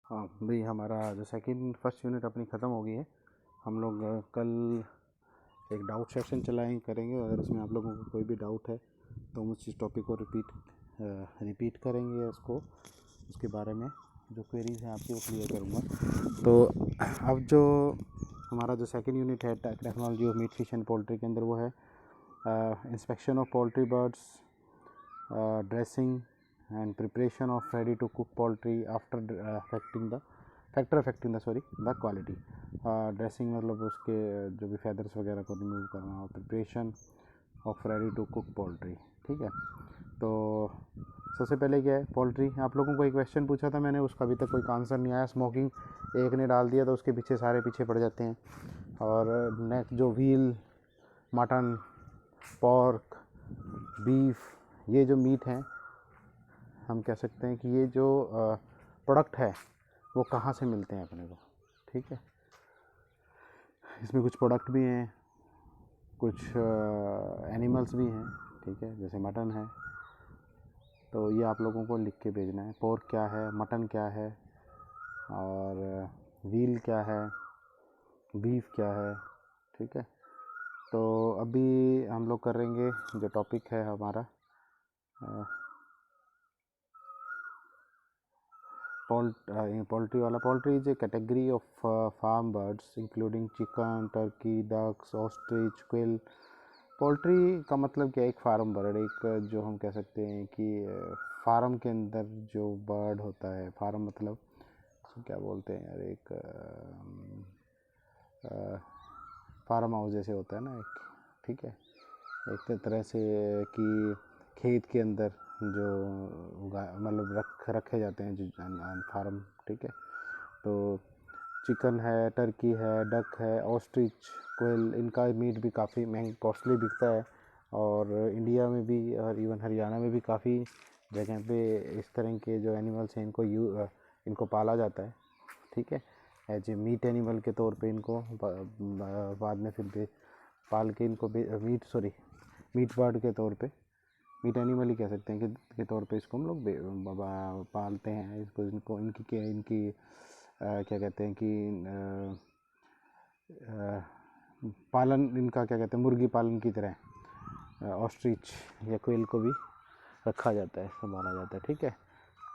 हाँ भाई, हमारा जो फर्स्ट यूनिट अपनी ख़त्म हो गई है। हम लोग कल एक डाउट सेशन करेंगे। अगर उसमें आप लोगों को कोई भी डाउट है तो हम उस टॉपिक को रिपीट करेंगे। उसके बारे में जो क्वेरीज हैं आपकी वो क्लियर करूँगा। तो अब जो हमारा जो सेकंड यूनिट है technology of meat fish and poultry के अंदर, वो है inspection of poultry birds, dressing and preparation of ready to cook poultry after affecting the quality। Dressing मतलब उसके जो भी feathers वगैरह को रिमूव करना, और preparation of ready to cook poultry. ठीक है, तो सबसे पहले क्या है पोल्ट्री। आप लोगों को एक क्वेश्चन पूछा था मैंने, उसका अभी तक कोई आंसर नहीं आया। स्मोकिंग एक ने डाल दिया तो उसके पीछे सारे पीछे पड़ जाते हैं। और नेक्स्ट जो व्हील, मटन, पॉर्क, बीफ, ये जो मीट हैं, हम कह सकते हैं कि ये जो प्रोडक्ट है वो कहाँ से मिलते हैं अपने को। ठीक है, इसमें कुछ प्रोडक्ट भी हैं, कुछ एनिमल्स भी हैं। ठीक है, जैसे मटन है, तो ये आप लोगों को लिख के भेजना है। पोर्क क्या है, मटन क्या है, और व्हील क्या है, बीफ क्या है। ठीक है, तो अभी हम लोग करेंगे जो टॉपिक है हमारा poultry वाला। poultry is a category of farm birds including chicken, turkey, ducks, ostrich, quail। Poultry का मतलब क्या है? एक फार्म बर्ड, एक जो हम कह सकते हैं कि फार्म के अंदर जो बर्ड होता है। फार्म मतलब उसको क्या बोलते हैं यार, एक फार्म हाउस जैसे होता है ना एक। ठीक है, एक तरह से कि खेत के अंदर जो मतलब रखे जाते हैं जो फार्म। ठीक है, तो चिकन है, टर्की है, डक है, ऑस्ट्रिच, कोयल, इनका मीट भी काफ़ी महंगा कॉस्टली बिकता है। और इंडिया में भी और इवन हरियाणा में भी काफ़ी जगह पे इस तरह के जो एनिमल्स हैं इनको पाला जाता है। ठीक है, एज ए मीट एनिमल के तौर पे इनको बाद में फिर पाल के इनको मीट बर्ड के तौर पे, मीट एनिमल ही कह सकते हैं के तौर पे इसको हम लोग पालते हैं। इनको इनकी क्या कहते हैं कि पालन इनका क्या कहते हैं, मुर्गी पालन की तरह ऑस्ट्रिच या क्वेल को भी रखा जाता है, संभाला जाता है। ठीक है,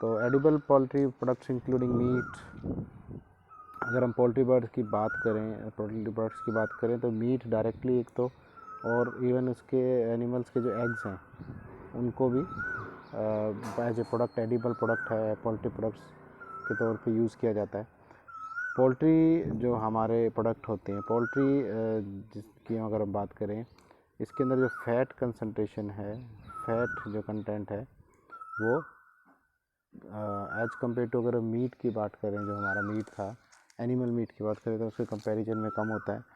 तो edible poultry products including meat. अगर हम पोल्ट्री बर्ड्स की बात करें तो मीट डायरेक्टली एक तो, और इवन उसके एनिमल्स के जो एग्स हैं उनको भी as a product, edible product है, पोल्ट्री प्रोडक्ट्स के तौर पे यूज़ किया जाता है। पोल्ट्री जो हमारे प्रोडक्ट होते हैं, पोल्ट्री जिसकी अगर हम बात करें, इसके अंदर जो फैट कंसंट्रेशन है, फैट जो कंटेंट है वो एज कम्पेयर टू, अगर मीट की बात करें, जो हमारा मीट था, एनिमल मीट की बात करें तो उसके कंपैरिजन में कम होता है।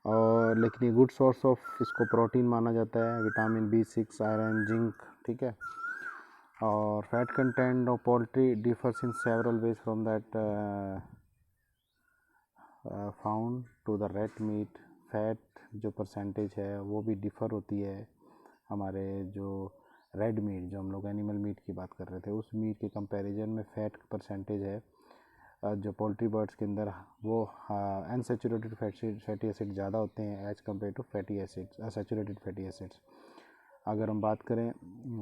और लेकिन ये गुड सोर्स ऑफ इसको प्रोटीन माना जाता है, विटामिन B6, आयरन, जिंक। ठीक है, और fat content of poultry differs in several ways from that found to the red meat. Fat जो परसेंटेज है वो भी डिफ़र होती है हमारे जो रेड मीट, जो हम लोग एनिमल मीट की बात कर रहे थे, उस मीट के कंपैरिजन में फ़ैट परसेंटेज है जो पोल्ट्री बर्ड्स के अंदर वो अनसैचुरेटेड फैटी एसिड ज़्यादा होते हैं as compare to fatty acids, saturated fatty acids. अगर हम बात करें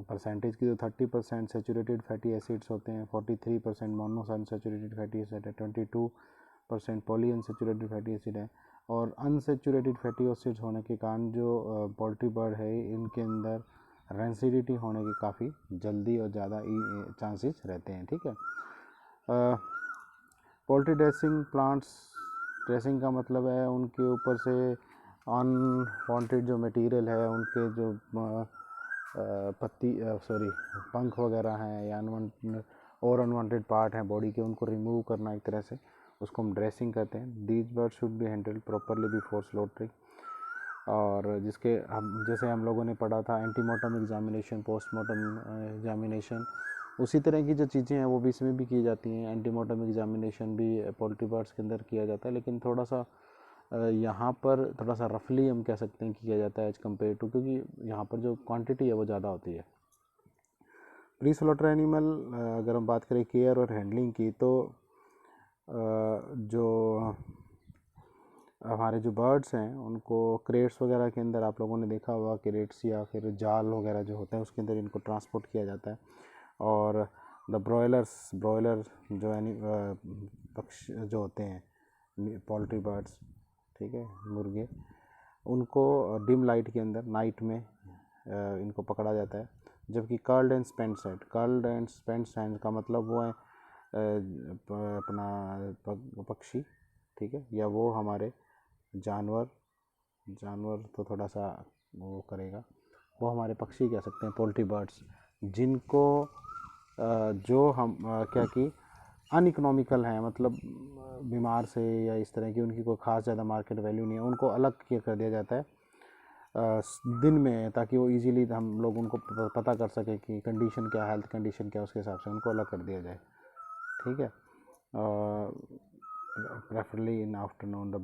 परसेंटेज की तो 30% सैचुरेटेड फैटी एसिड्स होते हैं, 43% मोनो अनसैचुरेटेड फैटी एसिड है, 22% पॉली अनसैचुरेटेड फैटी एसिड है। और अनसैचुरेटेड फैटी एसिड्स होने के कारण जो पोल्ट्री बर्ड है इनके अंदर रेंसिडिटी होने के काफ़ी जल्दी और ज़्यादा चांसेस रहते हैं। ठीक है, पोल्ट्री ड्रेसिंग प्लांट्स, ड्रेसिंग का मतलब है उनके ऊपर से अनवांटेड जो मटेरियल है, उनके जो पंख वगैरह हैं या अनवांटेड पार्ट हैं बॉडी के, उनको रिमूव करना एक तरह से, उसको हम ड्रेसिंग कहते हैं। These bird should be handled properly before slaughtering. और जैसे हम लोगों ने पढ़ा था एंटीमोर्टम एग्जामिनेशन, पोस्टमॉर्टम एग्जामिनेशन, उसी तरह की जो चीज़ें हैं वो भी इसमें भी की जाती हैं। एंटीमोर्टम एग्जामिनेशन भी पोल्ट्री बर्ड्स के अंदर किया जाता है, लेकिन थोड़ा सा यहाँ पर थोड़ा सा रफली हम कह सकते हैं कि किया जाता है एज कम्पेयर टू, क्योंकि यहाँ पर जो क्वांटिटी है वो ज़्यादा होती है। प्री स्लॉटर एनिमल अगर हम बात करें केयर और हैंडलिंग की, तो जो हमारे जो बर्ड्स हैं उनको क्रेट्स वगैरह के अंदर, आप लोगों ने देखा होगा क्रेट्स या फिर जाल वगैरह जो होते हैं उसके अंदर इनको ट्रांसपोर्ट किया जाता है। और द ब्रॉयलर जो यानी पक्षी जो होते हैं पोल्ट्री बर्ड्स, ठीक है, मुर्गे, उनको डिम लाइट के अंदर नाइट में इनको पकड़ा जाता है। जबकि कर्ल्ड एंड स्पेंट का मतलब वो है अपना पक्षी, ठीक है, या वो हमारे जानवर तो थोड़ा सा वो करेगा, वो हमारे पक्षी कह सकते हैं, पोल्ट्री बर्ड्स, जिनको जो हम क्या कि अनइकोनॉमिकल हैं, मतलब बीमार से या इस तरह की उनकी कोई ख़ास ज़्यादा मार्केट वैल्यू नहीं है, उनको अलग किया कर दिया जाता है दिन में, ताकि वो इजीली हम लोग उनको पता कर सकें कि कंडीशन क्या, हेल्थ कंडीशन क्या, उसके हिसाब से उनको अलग कर दिया जाए, ठीक है। Preferably in afternoon. The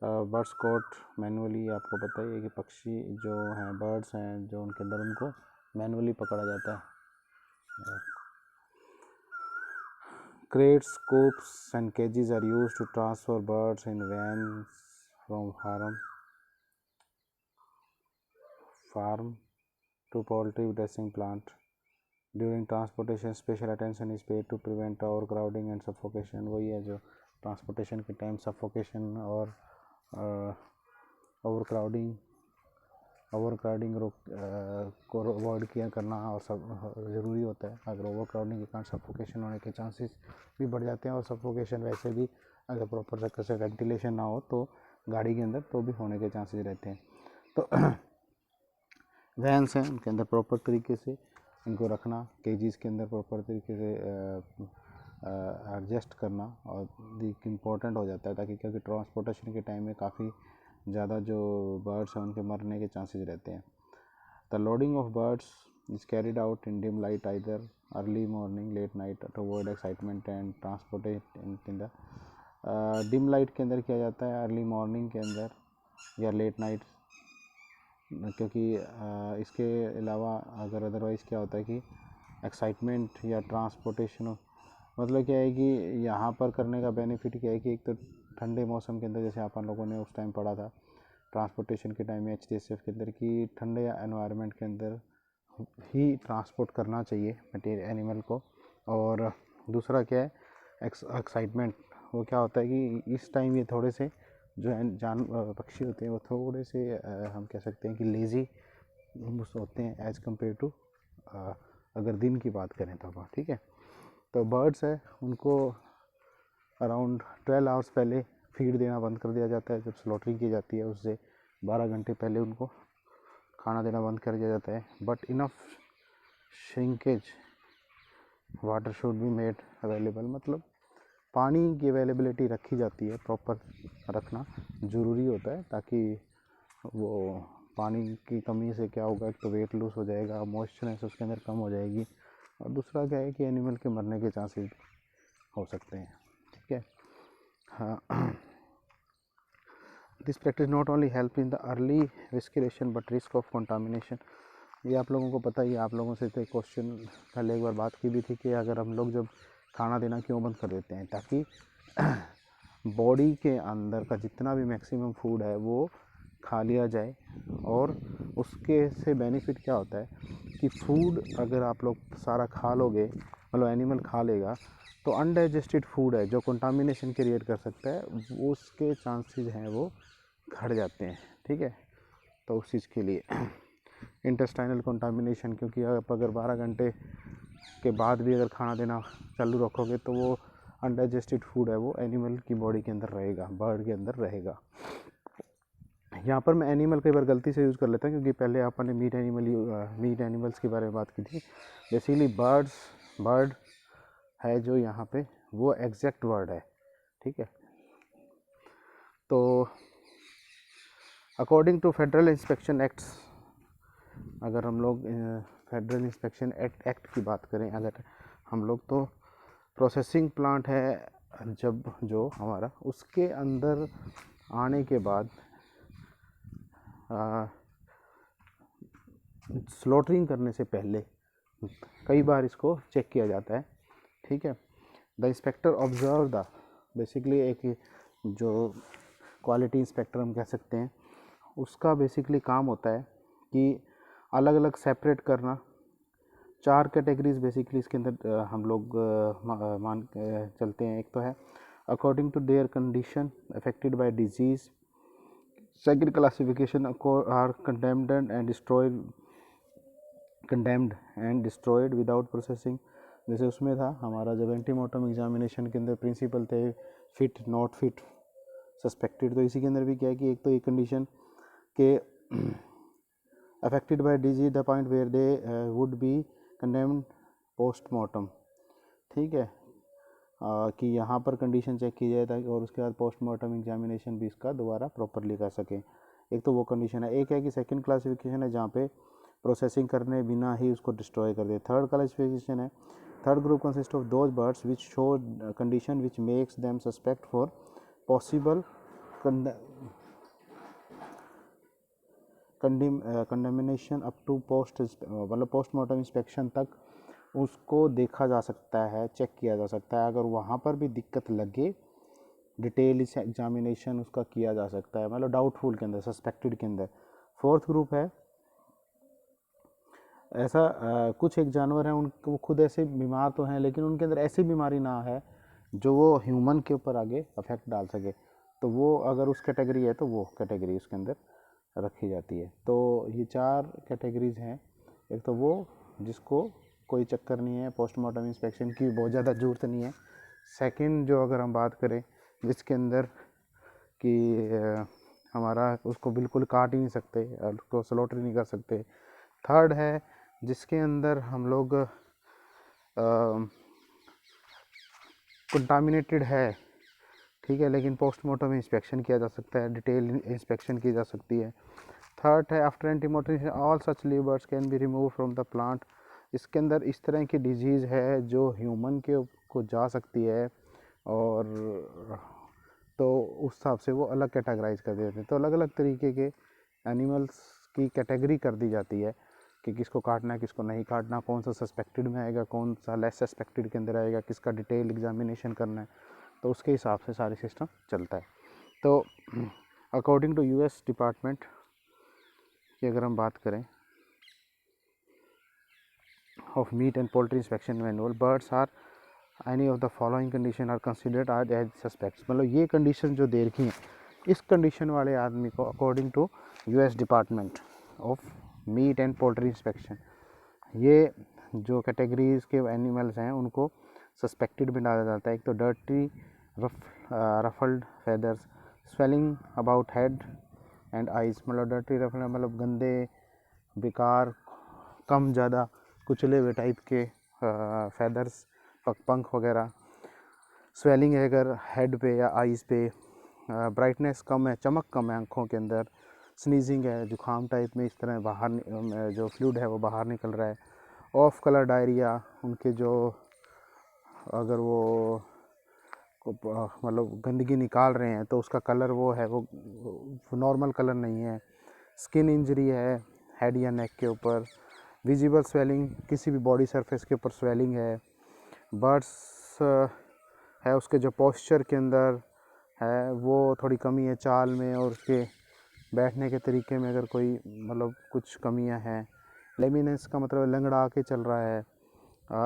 birds caught manually, आपको पता ही है कि पक्षी जो हैं, बर्ड्स हैं जो उनके अंदर, उनको मैनुअली पकड़ा जाता है। Crates, coops and cages are used to transfer birds in vans from farm to poultry dressing plant. During transportation, special attention is paid to prevent overcrowding and suffocation. वही है जो ट्रांसपोर्टेशन के टाइम सफोकेशन और overcrowding को avoid किया करना और सब ज़रूरी होता है। अगर ओवरक्राउडिंग के कारण सफोकेशन होने के चांसेस भी बढ़ जाते हैं, और सफोकेशन वैसे भी अगर प्रॉपर तरीके से वेंटिलेशन ना हो तो गाड़ी के अंदर तो भी होने के चांसेस रहते हैं। तो वैन्स हैं, उनके अंदर प्रॉपर तरीके से इनको रखना, केजीज़ के अंदर प्रॉपर तरीके से एडजस्ट करना और इम्पोर्टेंट हो जाता है, ताकि क्योंकि ट्रांसपोर्टेशन के टाइम में काफ़ी ज़्यादा जो बर्ड्स हैं उनके मरने के चांसेस रहते हैं। The loading of birds is carried out in dim light either early morning late night to avoid excitement and transported in the dim light के अंदर किया जाता है, अर्ली मॉर्निंग के अंदर या लेट नाइट, क्योंकि इसके अलावा अगर अदरवाइज़ क्या होता है कि एक्साइटमेंट या ट्रांसपोर्टेशन, मतलब क्या है कि यहाँ पर करने का बेनिफिट क्या है कि एक तो ठंडे मौसम के अंदर, जैसे अपन लोगों ने उस टाइम पढ़ा था ट्रांसपोर्टेशन के टाइम में HDSF के अंदर, कि ठंडे एनवायरनमेंट के अंदर ही ट्रांसपोर्ट करना चाहिए मटेरियल एनिमल को। और दूसरा क्या है एक्साइटमेंट, वो क्या होता है कि इस टाइम ये थोड़े से जो पक्षी होते हैं वो थोड़े से हम कह सकते हैं कि लेज़ी होते हैं एज़ कम्पेयर टू अगर दिन की बात करें तो, ठीक है। तो बर्ड्स है उनको अराउंड 12 आवर्स पहले फीड देना बंद कर दिया जाता है। जब स्लॉटरिंग की जाती है उससे 12 घंटे पहले उनको खाना देना बंद कर दिया जाता है। But enough shrinkage water should be made available, मतलब पानी की अवेलेबिलिटी रखी जाती है, प्रॉपर रखना ज़रूरी होता है, ताकि वो पानी की कमी से क्या होगा, एक तो वेट लूज हो जाएगा, मॉइस्चरनेस उसके अंदर कम हो जाएगी, और दूसरा क्या है कि एनिमल के मरने के चांसेस हो सकते हैं, ठीक है। हाँ, this practice not only help in the early recuperation but risk of contamination. ये आप लोगों को पता ही है, आप लोगों से तो क्वेश्चन पहले एक बार बात की भी थी कि अगर हम लोग जब खाना देना क्यों बंद कर देते हैं, ताकि बॉडी के अंदर का जितना भी मैक्सिमम फूड है वो खा लिया जाए। और उसके से बेनिफिट क्या होता है कि फूड अगर आप लोग सारा खा लोगे, मतलब एनिमल खा लेगा, तो अनडाइजेस्टेड फूड है जो कंटामिनेशन क्रिएट कर सकता है, उसके चांसेस हैं वो घट जाते हैं, ठीक है। तो उस चीज़ के लिए इंटेस्टाइनल कंटामिनेशन, क्योंकि आप अगर 12 घंटे के बाद भी अगर खाना देना चालू रखोगे तो वो अनडाइजेस्टेड फूड है वो एनिमल की बॉडी के अंदर रहेगा, बर्ड के अंदर रहेगा। यहाँ पर मैं एनिमल कई बार गलती से यूज़ कर लेता हूँ, क्योंकि पहले आपने मीट एनिमल्स के बारे में बात की थी। बेसिकली बर्ड है जो यहाँ पे वो एग्जैक्ट वर्ड है, ठीक है। तो according to federal inspection acts, अगर हम लोग फेडरल इंस्पेक्शन एक्ट की बात करें अगर हम लोग, तो प्रोसेसिंग प्लांट है जब जो हमारा, उसके अंदर आने के बाद स्लॉटरिंग करने से पहले कई बार इसको चेक किया जाता है, ठीक है। The inspector observe the, basically एक जो क्वालिटी इंस्पेक्टर हम कह सकते हैं, उसका बेसिकली काम होता है कि अलग अलग सेपरेट करना। 4 कैटेगरीज बेसिकली इसके अंदर हम लोग मान चलते हैं। एक तो है according to their condition affected by disease. Second classification are condemned and destroyed without processing. जैसे उसमें था हमारा जब एंटीमोर्टम एग्जामिनेशन के अंदर प्रिंसिपल थे फिट, नॉट फिट, सस्पेक्टेड, तो इसी के अंदर भी क्या है कि एक तो एक कंडीशन के affected by disease the point where they would be condemned postmortem, ठीक है, कि यहाँ पर कंडीशन चेक की जाए ताकि और उसके बाद पोस्टमार्टम एग्जामिनेशन भी इसका दोबारा प्रॉपरली कर सकें। एक तो वो कंडीशन है। एक है कि सेकंड क्लासिफिकेशन है जहाँ पे प्रोसेसिंग करने बिना ही उसको डिस्ट्रॉय कर दे। थर्ड क्लासिफिकेशन है, third group consist of those birds which show condition which makes them suspect for possible condemnation up to मतलब पोस्टमार्टम इंस्पेक्शन तक उसको देखा जा सकता है, चेक किया जा सकता है। अगर वहाँ पर भी दिक्कत लगे डिटेल एग्जामिनेशन उसका किया जा सकता है, मतलब डाउटफुल के अंदर, सस्पेक्टेड के अंदर। फोर्थ ग्रुप है ऐसा कुछ एक जानवर हैं उनको खुद ऐसे बीमार तो हैं लेकिन उनके अंदर ऐसी बीमारी ना है जो वो ह्यूमन के ऊपर आगे अफेक्ट डाल सके, तो वो अगर उस कैटेगरी है तो वो कैटेगरी उसके अंदर रखी जाती है। तो ये 4 कैटेगरीज हैं। एक तो वो जिसको कोई चक्कर नहीं है, पोस्टमार्टम इंस्पेक्शन की बहुत ज़्यादा ज़रूरत नहीं है। सेकंड जो अगर हम बात करें जिसके अंदर कि हमारा उसको बिल्कुल काट ही नहीं सकते, उसको स्लॉटर नहीं कर सकते। थर्ड है जिसके अंदर हम लोग कंटामिनेटेड है, ठीक है, लेकिन पोस्टमार्टम इंस्पेक्शन किया जा सकता है, डिटेल इंस्पेक्शन की जा सकती है। थर्ड है after antemortem all such live birds can be remove from the plant. इसके अंदर इस तरह की डिजीज़ है जो ह्यूमन के को जा सकती है और तो उस हिसाब से वो अलग कैटेगराइज कर देते हैं। तो अलग अलग तरीके के एनिमल्स की कैटेगरी कर दी जाती है कि किसको काटना है, किसको नहीं काटना, कौन सा सस्पेक्टेड में आएगा, कौन सा लेस सस्पेक्टेड के अंदर आएगा, किसका डिटेल एग्जामिनेशन करना है, तो उसके हिसाब से सारी सिस्टम चलता है। तो अकॉर्डिंग टू यूएस डिपार्टमेंट की अगर हम बात करें of meat and poultry inspection manual, birds are any of the following condition are considered as suspects. मतलब ये कंडीशन जो दे रखी हैं, इस कंडीशन वाले आदमी को according to US department of meat and poultry inspection, ये जो कैटेगरीज के एनिमल्स हैं उनको सस्पेक्टेड में डाला जाता है। एक तो dirty ruffled feathers, swelling about head and eyes, मतलब डर्टी रफल्ड मतलब गंदे, बेकार, कम ज़्यादा कुचले हुए टाइप के फेदर्स, पंख वगैरह। स्वेलिंग है अगर हेड पे या आइज़ पे, ब्राइटनेस कम है, चमक कम है आँखों के अंदर। स्नीजिंग है, जुखाम टाइप में इस तरह बाहर जो फ्लूइड है वो बाहर निकल रहा है। ऑफ कलर डायरिया, उनके जो अगर वो मतलब गंदगी निकाल रहे हैं तो उसका कलर वो है वो नॉर्मल कलर नहीं है। स्किन इंजरी है हेड या नेक के ऊपर। विजिबल स्वेलिंग, किसी भी बॉडी सरफेस के ऊपर स्वेलिंग है। बर्ड्स है उसके जो पोस्चर के अंदर है वो थोड़ी कमी है चाल में, और उसके बैठने के तरीके में अगर कोई मतलब कुछ कमियां हैं। लेमिनेंस का मतलब लंगड़ा के चल रहा है।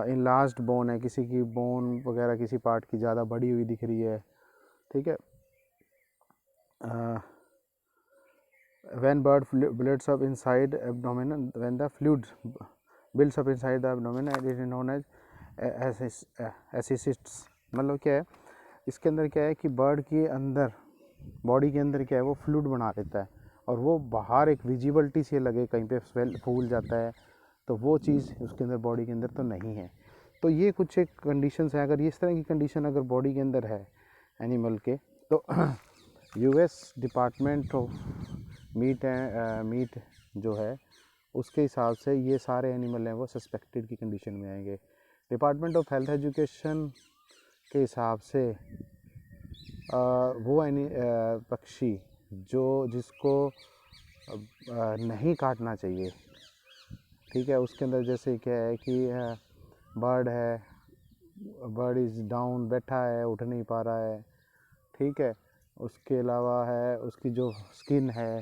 इनलार्ज्ड बोन है, किसी की बोन वगैरह किसी पार्ट की ज़्यादा बड़ी हुई दिख रही है, ठीक है। when bird builds up inside abdomen, when the fluid builds up inside the abdomen, it is known as ascists। मतलब क्या है इसके अंदर, क्या है कि बर्ड के अंदर बॉडी के अंदर क्या है वो फ्लूइड बना देता है और वो बाहर एक विजिबिलिटी से लगे कहीं पे स्वेल फूल जाता है, तो वो चीज़ उसके अंदर बॉडी के अंदर तो नहीं है। तो ये कुछ एक कंडीशंस हैं। अगर इस तरह की कंडीशन अगर बॉडी के अंदर है एनिमल के, तो यूएस डिपार्टमेंट ऑफ मीट जो है उसके हिसाब से ये सारे एनिमल हैं वो सस्पेक्टेड की कंडीशन में आएंगे। डिपार्टमेंट ऑफ हेल्थ एजुकेशन के हिसाब से वो पक्षी जिसको नहीं काटना चाहिए, ठीक है, उसके अंदर जैसे क्या है कि बर्ड है बर्ड इज़ डाउन, बैठा है, उठ नहीं पा रहा है, ठीक है। उसके अलावा है उसकी जो स्किन है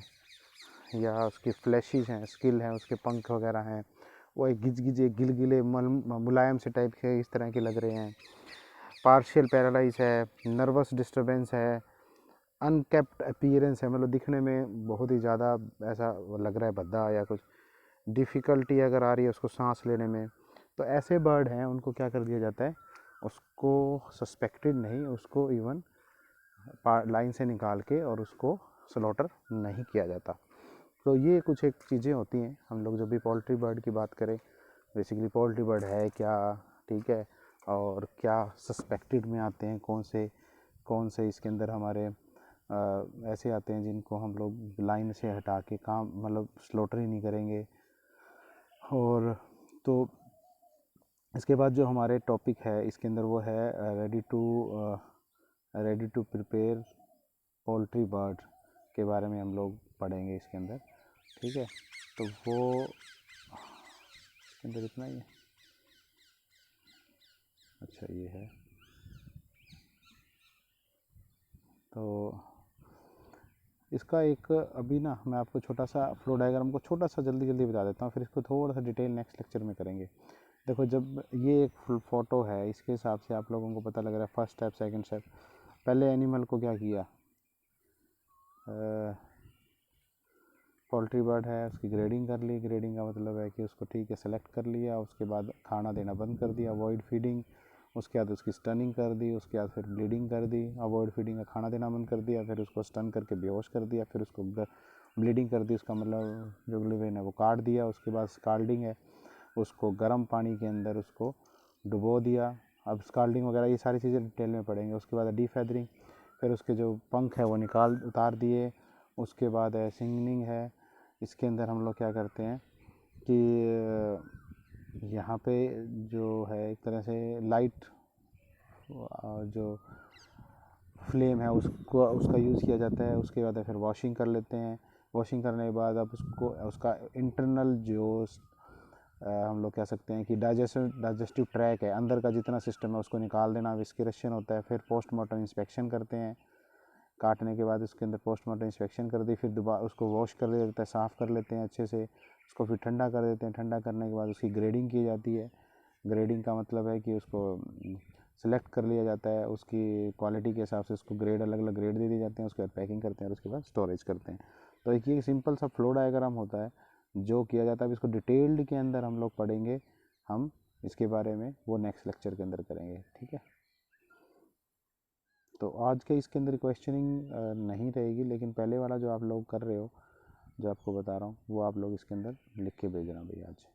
या उसकी फ्लैशेस हैं, स्किल हैं, उसके पंख वगैरह हैं, वो एक गिजगिजे गिलगिले मुलायम से टाइप के इस तरह के लग रहे हैं। पार्शियल पैरालाइज है, नर्वस डिस्टर्बेंस है, अनकेप्ट अपीयरेंस है, मतलब दिखने में बहुत ही ज़्यादा ऐसा लग रहा है भद्दा या कुछ। डिफ़िकल्टी अगर आ रही है उसको सांस लेने में, तो ऐसे बर्ड हैं उनको क्या कर दिया जाता है, उसको सस्पेक्टेड नहीं, उसको इवन लाइन से निकाल के और उसको स्लॉटर नहीं किया जाता। तो ये कुछ एक चीज़ें होती हैं। हम लोग जब भी पोल्ट्री बर्ड की बात करें, बेसिकली पोल्ट्री बर्ड है क्या, ठीक है, और क्या सस्पेक्टेड में आते हैं, कौन से इसके अंदर हमारे ऐसे आते हैं जिनको हम लोग लाइन से हटा के काम मतलब स्लॉटर ही नहीं करेंगे। और तो इसके बाद जो हमारे टॉपिक है इसके अंदर वो है ready to prepare poultry bird के बारे में हम लोग पढ़ेंगे इसके अंदर, ठीक है। तो वो इसके अंदर इतना ही है। अच्छा ये है, तो इसका एक अभी ना मैं आपको छोटा सा फ्लो डायग्राम को छोटा सा जल्दी बता देता हूँ, फिर इसको थोड़ा सा डिटेल नेक्स्ट लेक्चर में करेंगे। देखो जब ये एक फ़ोटो है, इसके हिसाब से आप लोगों को पता लग रहा है फर्स्ट स्टेप सेकंड स्टेप। पहले एनिमल को क्या किया, पोल्ट्री बर्ड है, उसकी ग्रेडिंग कर ली। ग्रेडिंग का मतलब है कि उसको ठीक है सेलेक्ट कर लिया, उसके बाद खाना देना बंद कर दिया, अवॉइड फीडिंग। उसके बाद उसकी स्टनिंग कर दी, उसके बाद फिर ब्लीडिंग कर दी, अवॉइड फीडिंग का खाना देना बंद कर दिया, फिर उसको स्टन करके बेहोश कर दिया, फिर उसको ब्लीडिंग कर दी, उसका मतलब जो ग्लिवेन है वो काट दिया। उसके बाद स्काल्डिंग है, उसको गर्म पानी के अंदर उसको डुबो दिया। अब स्काल्डिंग वगैरह ये सारी चीज़ें डिटेल में पढ़ेंगे। उसके बाद डीफेदरिंग, फिर उसके जो पंख है वो उतार दिए। उसके बाद है सिंगनिंग है। इसके अंदर हम लोग क्या करते हैं कि यहाँ पे जो है एक तरह से लाइट जो फ्लेम है उसको उसका यूज़ किया जाता है। उसके बाद फिर वॉशिंग कर लेते हैं। वॉशिंग करने के बाद अब उसका इंटरनल जो हम लोग कह सकते हैं कि डाइजेस्टिव ट्रैक है, अंदर का जितना सिस्टम है उसको निकाल देना, विस्किरेशन होता है। फिर पोस्टमार्टम इंस्पेक्शन करते हैं। काटने के बाद उसके अंदर पोस्टमार्टम इंस्पेक्शन कर दी, फिर दोबारा उसको वॉश कर दिया जाता है, साफ़ कर लेते हैं अच्छे से। उसको फिर ठंडा कर देते हैं। ठंडा करने के बाद उसकी ग्रेडिंग की जाती है। ग्रेडिंग का मतलब है कि उसको सेलेक्ट कर लिया जाता है, उसकी क्वालिटी के हिसाब से उसको अलग अलग ग्रेड दे दिए जाते हैं। उसके बाद पैकिंग करते हैं और उसके बाद स्टोरेज करते हैं। तो एक ये सिंपल सा फ्लो डायग्राम होता है जो किया जाता है। इसको डिटेल्ड के अंदर हम लोग पढ़ेंगे, हम इसके बारे में वो नेक्स्ट लेक्चर के अंदर करेंगे, ठीक है। तो आज के इसके अंदर क्वेश्चनिंग नहीं रहेगी, लेकिन पहले वाला जो आप लोग कर रहे हो, जो आपको बता रहा हूँ, वो आप लोग इसके अंदर लिख के भेजना भैया आज।